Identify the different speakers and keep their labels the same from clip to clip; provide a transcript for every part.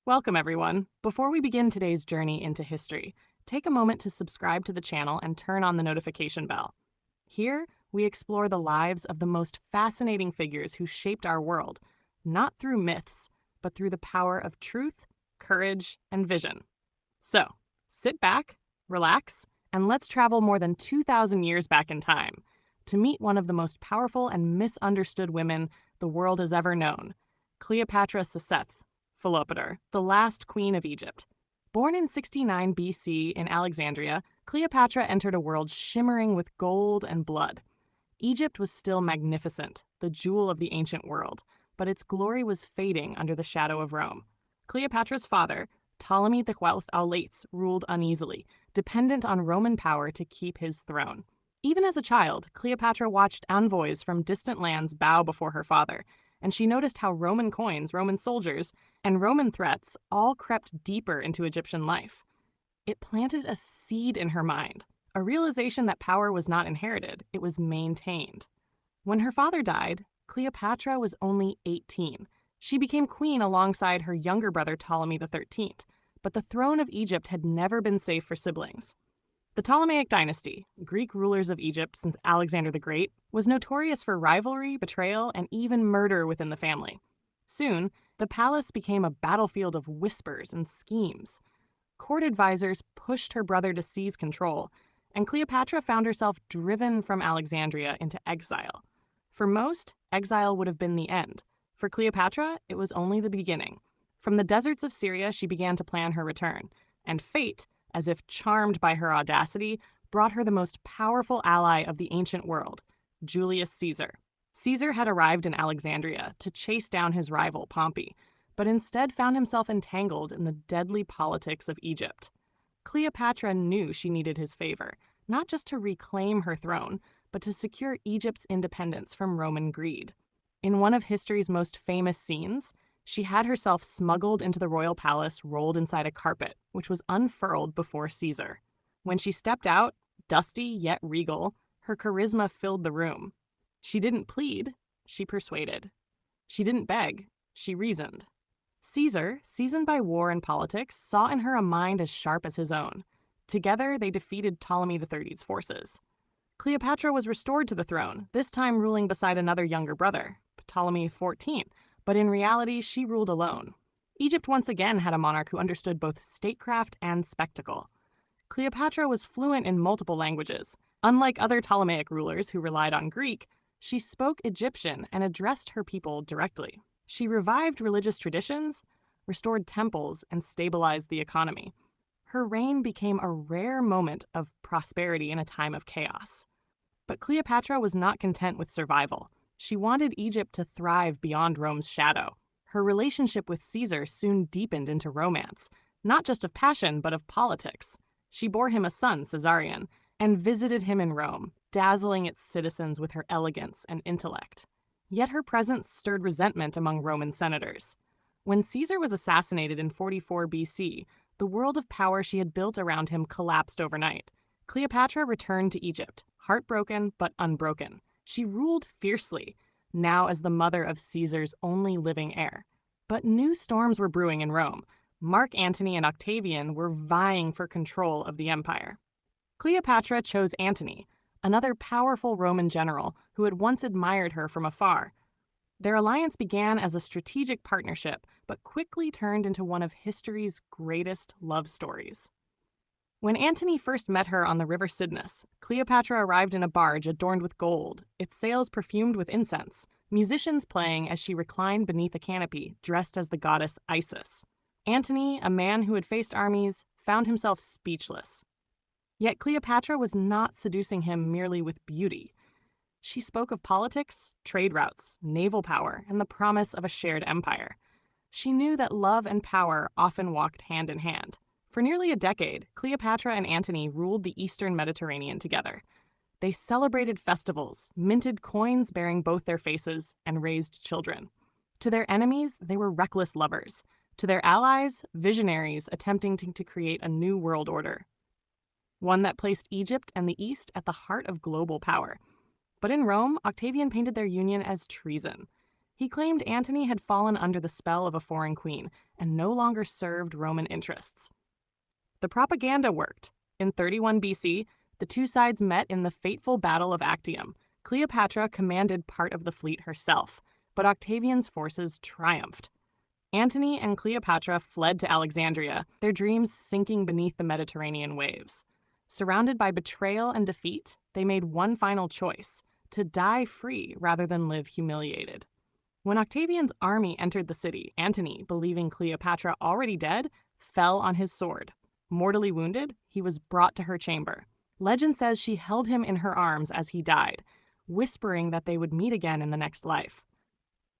Speaker 1: Welcome, everyone. Before we begin today's journey into history, take a moment to subscribe to the channel and turn on the notification bell. Here, we explore the lives of the most fascinating figures who shaped our world, not through myths, but through the power of truth, courage, and vision. So, sit back, relax, and let's travel more than 2,000 years back in time to meet one of the most powerful and misunderstood women the world has ever known, Cleopatra Seseth, Philopator, the last queen of Egypt. Born in 69 BC in Alexandria, Cleopatra entered a world shimmering with gold and blood. Egypt was still magnificent, the jewel of the ancient world, but its glory was fading under the shadow of Rome. Cleopatra's father, Ptolemy the XII Auletes, ruled uneasily, dependent on Roman power to keep his throne. Even as a child, Cleopatra watched envoys from distant lands bow before her father, and she noticed how Roman coins, Roman soldiers, and Roman threats all crept deeper into Egyptian life. It planted a seed in her mind, a realization that power was not inherited, it was maintained. When her father died, Cleopatra was only 18. She became queen alongside her younger brother Ptolemy XIII, but the throne of Egypt had never been safe for siblings. The Ptolemaic dynasty, Greek rulers of Egypt since Alexander the Great, was notorious for rivalry, betrayal, and even murder within the family. Soon, the palace became a battlefield of whispers and schemes. Court advisors pushed her brother to seize control, and Cleopatra found herself driven from Alexandria into exile. For most, exile would have been the end. For Cleopatra, it was only the beginning. From the deserts of Syria, she began to plan her return, and fate, as if charmed by her audacity, brought her the most powerful ally of the ancient world, Julius Caesar. Caesar had arrived in Alexandria to chase down his rival Pompey, but instead found himself entangled in the deadly politics of Egypt. Cleopatra knew she needed his favor, not just to reclaim her throne, but to secure Egypt's independence from Roman greed. In one of history's most famous scenes, she had herself smuggled into the royal palace rolled inside a carpet, which was unfurled before Caesar. When she stepped out, dusty yet regal, her charisma filled the room. She didn't plead, she persuaded. She didn't beg, she reasoned. Caesar, seasoned by war and politics, saw in her a mind as sharp as his own. Together, they defeated Ptolemy XIII's forces. Cleopatra was restored to the throne, this time ruling beside another younger brother, Ptolemy XIV, but in reality, she ruled alone. Egypt once again had a monarch who understood both statecraft and spectacle. Cleopatra was fluent in multiple languages. Unlike other Ptolemaic rulers who relied on Greek, she spoke Egyptian and addressed her people directly. She revived religious traditions, restored temples, and stabilized the economy. Her reign became a rare moment of prosperity in a time of chaos. But Cleopatra was not content with survival. She wanted Egypt to thrive beyond Rome's shadow. Her relationship with Caesar soon deepened into romance, not just of passion, but of politics. She bore him a son, Caesarion, and visited him in Rome, dazzling its citizens with her elegance and intellect. Yet her presence stirred resentment among Roman senators. When Caesar was assassinated in 44 BC, the world of power she had built around him collapsed overnight. Cleopatra returned to Egypt, heartbroken but unbroken. She ruled fiercely, now as the mother of Caesar's only living heir. But new storms were brewing in Rome. Mark Antony and Octavian were vying for control of the empire. Cleopatra chose Antony, another powerful Roman general who had once admired her from afar. Their alliance began as a strategic partnership, but quickly turned into one of history's greatest love stories. When Antony first met her on the river Cydnus, Cleopatra arrived in a barge adorned with gold, its sails perfumed with incense, musicians playing as she reclined beneath a canopy, dressed as the goddess Isis. Antony, a man who had faced armies, found himself speechless. Yet Cleopatra was not seducing him merely with beauty. She spoke of politics, trade routes, naval power, and the promise of a shared empire. She knew that love and power often walked hand in hand. For nearly a decade, Cleopatra and Antony ruled the Eastern Mediterranean together. They celebrated festivals, minted coins bearing both their faces, and raised children. To their enemies, they were reckless lovers. To their allies, visionaries attempting to create a new world order. One that placed Egypt and the East at the heart of global power. But in Rome, Octavian painted their union as treason. He claimed Antony had fallen under the spell of a foreign queen and no longer served Roman interests. The propaganda worked. In 31 BC, the two sides met in the fateful Battle of Actium. Cleopatra commanded part of the fleet herself, but Octavian's forces triumphed. Antony and Cleopatra fled to Alexandria, their dreams sinking beneath the Mediterranean waves. Surrounded by betrayal and defeat, they made one final choice: to die free rather than live humiliated. When Octavian's army entered the city, Antony, believing Cleopatra already dead, fell on his sword. Mortally wounded, he was brought to her chamber. Legend says she held him in her arms as he died, whispering that they would meet again in the next life.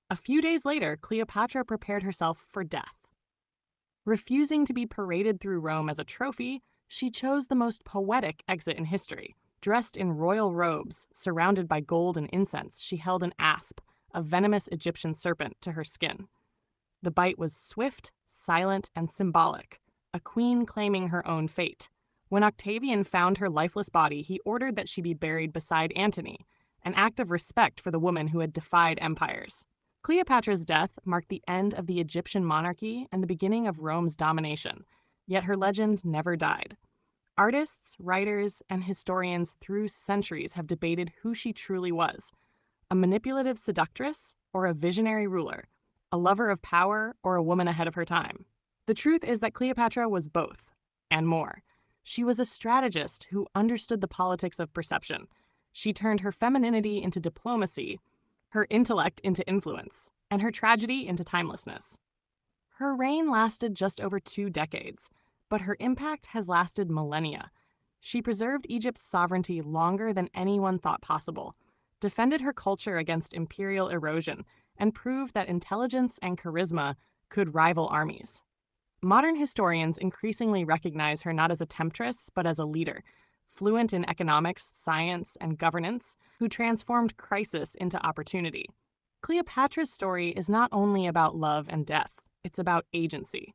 Speaker 1: A few days later, Cleopatra prepared herself for death. Refusing to be paraded through Rome as a trophy, she chose the most poetic exit in history. Dressed in royal robes, surrounded by gold and incense, she held an asp, a venomous Egyptian serpent, to her skin. The bite was swift, silent, and symbolic, a queen claiming her own fate. When Octavian found her lifeless body, he ordered that she be buried beside Antony, an act of respect for the woman who had defied empires. Cleopatra's death marked the end of the Egyptian monarchy and the beginning of Rome's domination, yet her legend never died. Artists, writers, and historians through centuries have debated who she truly was: a manipulative seductress or a visionary ruler, a lover of power or a woman ahead of her time. The truth is that Cleopatra was both, and more. She was a strategist who understood the politics of perception. She turned her femininity into diplomacy, her intellect into influence, and her tragedy into timelessness. Her reign lasted just over 2 decades, but her impact has lasted millennia. She preserved Egypt's sovereignty longer than anyone thought possible, defended her culture against imperial erosion, and proved that intelligence and charisma could rival armies. Modern historians increasingly recognize her not as a temptress, but as a leader, fluent in economics, science, and governance, who transformed crisis into opportunity. Cleopatra's story is not only about love and death, it's about agency.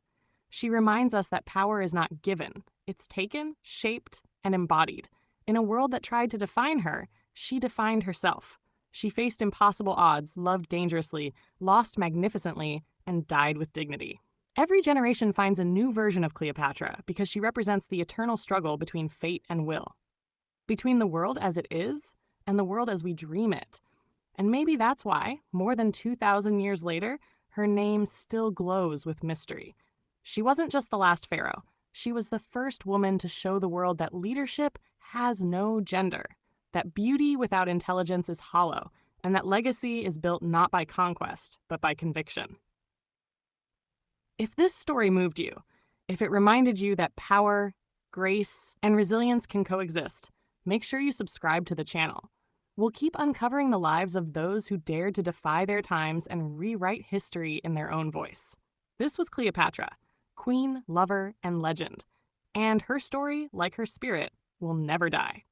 Speaker 1: She reminds us that power is not given, it's taken, shaped, and embodied. In a world that tried to define her, she defined herself. She faced impossible odds, loved dangerously, lost magnificently, and died with dignity. Every generation finds a new version of Cleopatra because she represents the eternal struggle between fate and will, between the world as it is and the world as we dream it. And maybe that's why, more than 2,000 years later, her name still glows with mystery. She wasn't just the last pharaoh. She was the first woman to show the world that leadership has no gender, that beauty without intelligence is hollow, and that legacy is built not by conquest, but by conviction. If this story moved you, if it reminded you that power, grace, and resilience can coexist, make sure you subscribe to the channel. We'll keep uncovering the lives of those who dared to defy their times and rewrite history in their own voice. This was Cleopatra, queen, lover, and legend. And her story, like her spirit, will never die.